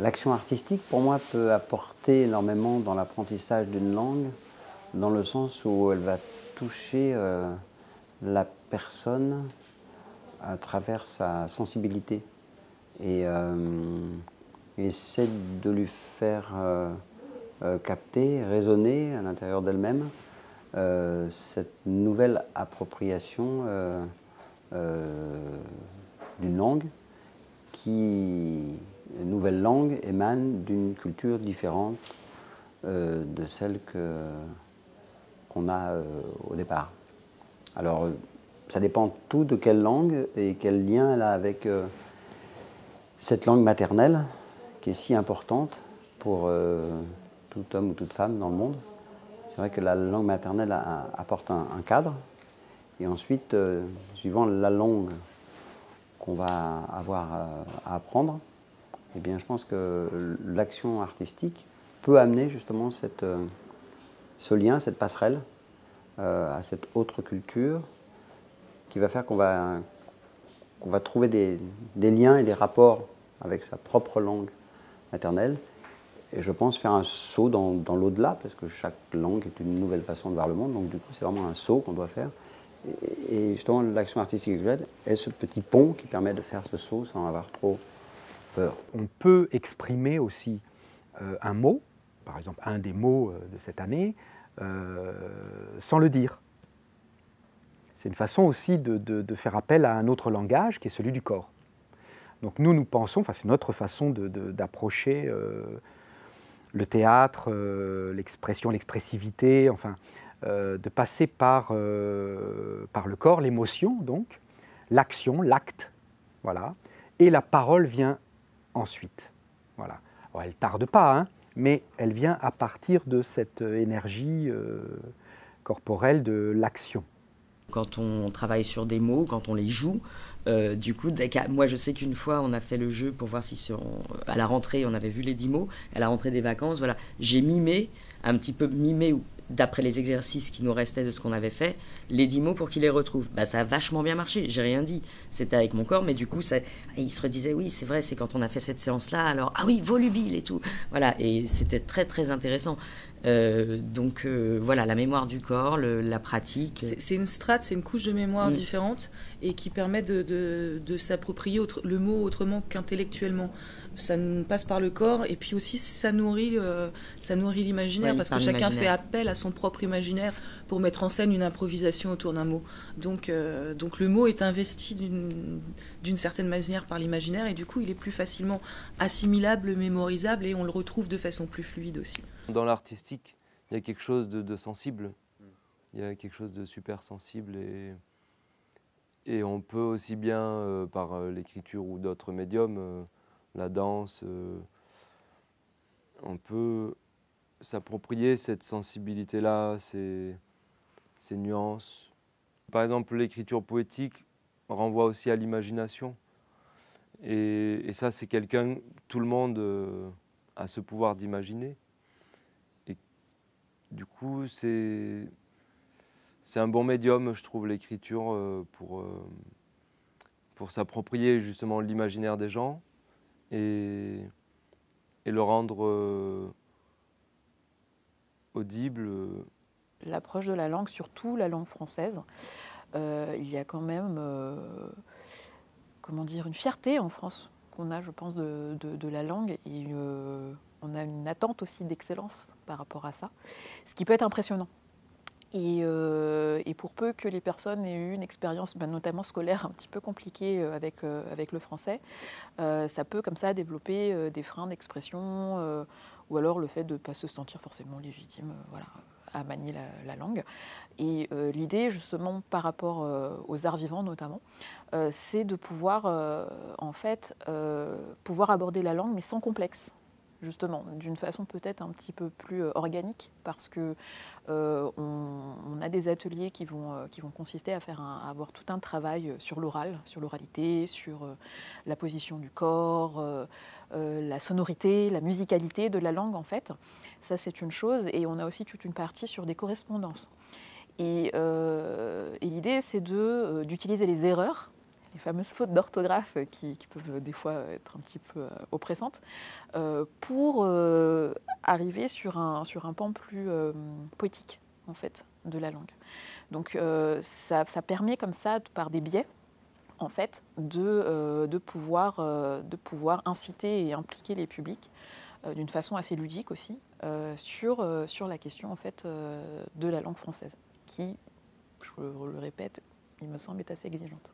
L'action artistique, pour moi, peut apporter énormément dans l'apprentissage d'une langue, dans le sens où elle va toucher la personne à travers sa sensibilité et essaie de lui faire capter, résonner à l'intérieur d'elle-même cette nouvelle appropriation d'une langue qui, une nouvelle langue, émane d'une culture différente de celle qu'on a au départ. Alors, ça dépend tout de quelle langue et quel lien elle a avec cette langue maternelle qui est si importante pour tout homme ou toute femme dans le monde. C'est vrai que la langue maternelle apporte un cadre et ensuite, suivant la langue qu'on va avoir à apprendre, eh bien, je pense que l'action artistique peut amener justement ce lien, cette passerelle à cette autre culture qui va faire qu'on va trouver des liens et des rapports avec sa propre langue maternelle. Et je pense faire un saut dans l'au-delà, parce que chaque langue est une nouvelle façon de voir le monde. Donc du coup, c'est vraiment un saut qu'on doit faire. Et justement, l'action artistique visuelle est ce petit pont qui permet de faire ce saut sans avoir trop peur. On peut exprimer aussi un mot, par exemple un des mots de cette année, sans le dire. C'est une façon aussi de faire appel à un autre langage qui est celui du corps. Donc nous pensons, enfin c'est notre façon d'approcher le théâtre, l'expression, l'expressivité, enfin de passer par le corps, l'émotion donc, l'action, l'acte, voilà, et la parole vient ensuite. Voilà. Alors, elle ne tarde pas, hein, mais elle vient à partir de cette énergie corporelle de l'action. Quand on travaille sur des mots, quand on les joue, du coup, moi je sais qu'une fois on a fait le jeu pour voir si à la rentrée on avait vu les 10 mots, à la rentrée des vacances, voilà, j'ai un petit peu mimé, d'après les exercices qui nous restaient de ce qu'on avait fait, les 10 mots pour qu'ils les retrouvent. Bah, ça a vachement bien marché, j'ai rien dit, c'était avec mon corps, mais du coup il se redisait oui c'est vrai, c'est quand on a fait cette séance là, alors ah oui volubile et tout, voilà, et c'était très très intéressant. Donc voilà, la mémoire du corps, la pratique. C'est une strate, c'est une couche de mémoire différente et qui permet de s'approprier le mot autrement qu'intellectuellement. Ça passe par le corps et puis aussi ça nourrit l'imaginaire, parce que chacun fait appel à son propre imaginaire pour mettre en scène une improvisation autour d'un mot. Donc le mot est investi d'une certaine manière par l'imaginaire et du coup il est plus facilement assimilable, mémorisable et on le retrouve de façon plus fluide aussi. Dans l'artistique, il y a quelque chose de sensible, il y a quelque chose de super sensible et on peut aussi bien, par l'écriture ou d'autres médiums, la danse, on peut s'approprier cette sensibilité-là, ces nuances. Par exemple, l'écriture poétique renvoie aussi à l'imagination et ça c'est tout le monde a ce pouvoir d'imaginer. Du coup, c'est un bon médium, je trouve, l'écriture, pour s'approprier justement l'imaginaire des gens et le rendre audible. L'approche de la langue, surtout la langue française, il y a quand même comment dire, une fierté en France qu'on a, je pense, de la langue et on a une attente aussi d'excellence par rapport à ça, ce qui peut être impressionnant. Et pour peu que les personnes aient eu une expérience, notamment scolaire, un petit peu compliquée avec le français, ça peut comme ça développer des freins d'expression ou alors le fait de ne pas se sentir forcément légitime voilà, à manier la langue. Et l'idée, justement, par rapport aux arts vivants notamment, c'est de pouvoir, en fait, pouvoir aborder la langue, mais sans complexe. Justement, d'une façon peut-être un petit peu plus organique, parce que on a des ateliers qui vont consister à avoir tout un travail sur l'oral, sur l'oralité, sur la position du corps, la sonorité, la musicalité de la langue en fait. Ça c'est une chose, et on a aussi toute une partie sur des correspondances. Et l'idée c'est d'utiliser les erreurs, les fameuses fautes d'orthographe qui peuvent des fois être un petit peu oppressantes, pour arriver sur un pan plus poétique, en fait, de la langue. Donc ça permet comme ça, par des biais, en fait, de pouvoir inciter et impliquer les publics d'une façon assez ludique aussi sur la question en fait, de la langue française, qui, je le répète, il me semble, est assez exigeante.